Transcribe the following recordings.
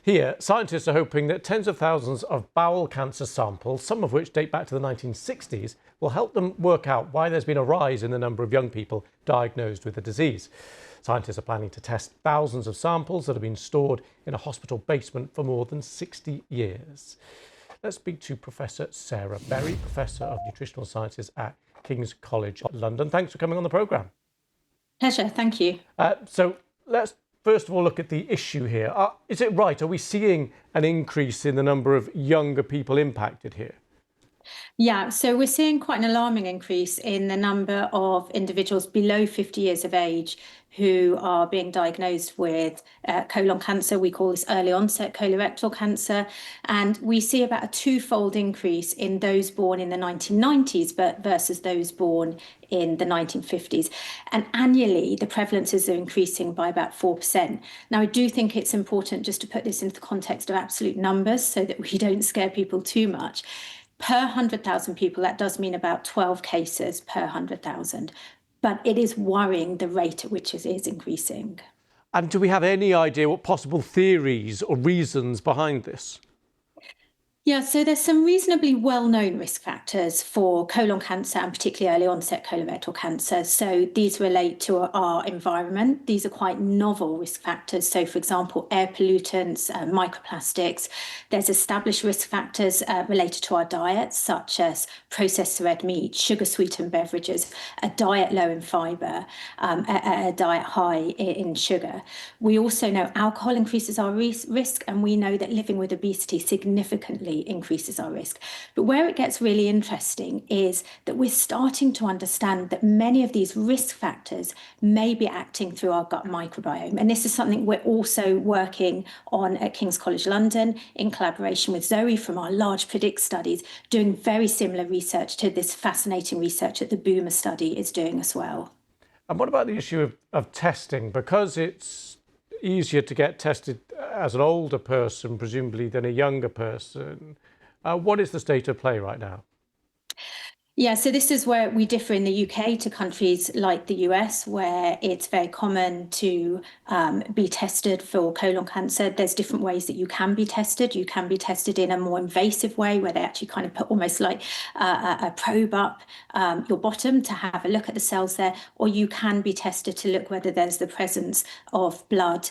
Here, scientists are hoping that tens of thousands of bowel cancer samples, some of which date back to the 1960s, will help them work out why there's been a rise in the number of young people diagnosed with the disease. Scientists are planning to test thousands of samples that have been stored in a hospital basement for more than 60 years. Let's speak to Professor Sarah Berry, Professor of Nutritional Sciences at King's College London. Thanks for coming on the programme. Pleasure, thank you. So let's first of all look at the issue here. Is it right? Are we seeing an increase in the number of younger people impacted here? Yeah, so we're seeing quite an alarming increase in the number of individuals below 50 years of age who are being diagnosed with colon cancer. We call this early onset colorectal cancer. And we see about a twofold increase in those born in the 1990s versus those born in the 1950s. And annually, the prevalences are increasing by about 4%. Now, I do think it's important just to put this into the context of absolute numbers so that we don't scare people too much. Per 100,000 people, that does mean about 12 cases per 100,000. But it is worrying the rate at which it is increasing. And do we have any idea what possible theories or reasons behind this? Yeah, so there's some reasonably well-known risk factors for colon cancer and particularly early onset colorectal cancer. So these relate to our environment. These are quite novel risk factors. So for example, air pollutants, microplastics. There's established risk factors related to our diet, such as processed red meat, sugar-sweetened beverages, a diet low in fibre, a diet high in sugar. We also know alcohol increases our risk, and we know that living with obesity significantly increases our risk. But where it gets really interesting is that we're starting to understand that many of these risk factors may be acting through our gut microbiome. And this is something we're also working on at King's College London in collaboration with Zoe from our large PREDICT studies, doing very similar research to this fascinating research that the Boomer study is doing as well. And what about the issue of testing? Because it's easier to get tested as an older person, presumably, than a younger person. What is the state of play right now? Yeah, so this is where we differ in the UK to countries like the US, where it's very common to be tested for colon cancer. There's different ways that you can be tested. You can be tested in a more invasive way, where they actually kind of put almost like a probe up your bottom to have a look at the cells there, or you can be tested to look whether there's the presence of blood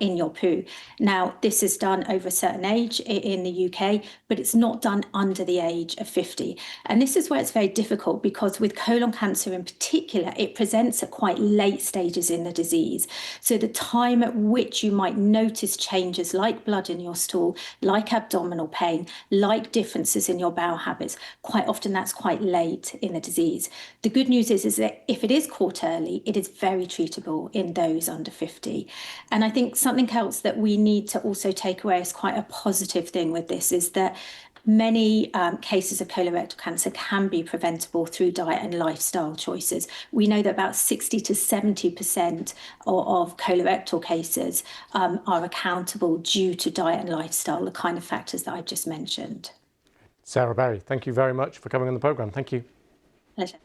in your poo. Now, this is done over a certain age in the UK, but it's not done under the age of 50. And this is where it's very difficult, because with colon cancer in particular, it presents at quite late stages in the disease. So the time at which you might notice changes like blood in your stool, like abdominal pain, like differences in your bowel habits, quite often that's quite late in the disease. The good news is that if it is caught early, it is very treatable in those under 50. And I think something else that we need to also take away as quite a positive thing with this is that many cases of colorectal cancer can be preventable through diet and lifestyle choices. We know that about 60 to 70% of colorectal cases are accountable due to diet and lifestyle, the kind of factors that I've just mentioned. Sarah Berry, thank you very much for coming on the programme. Thank you. Pleasure.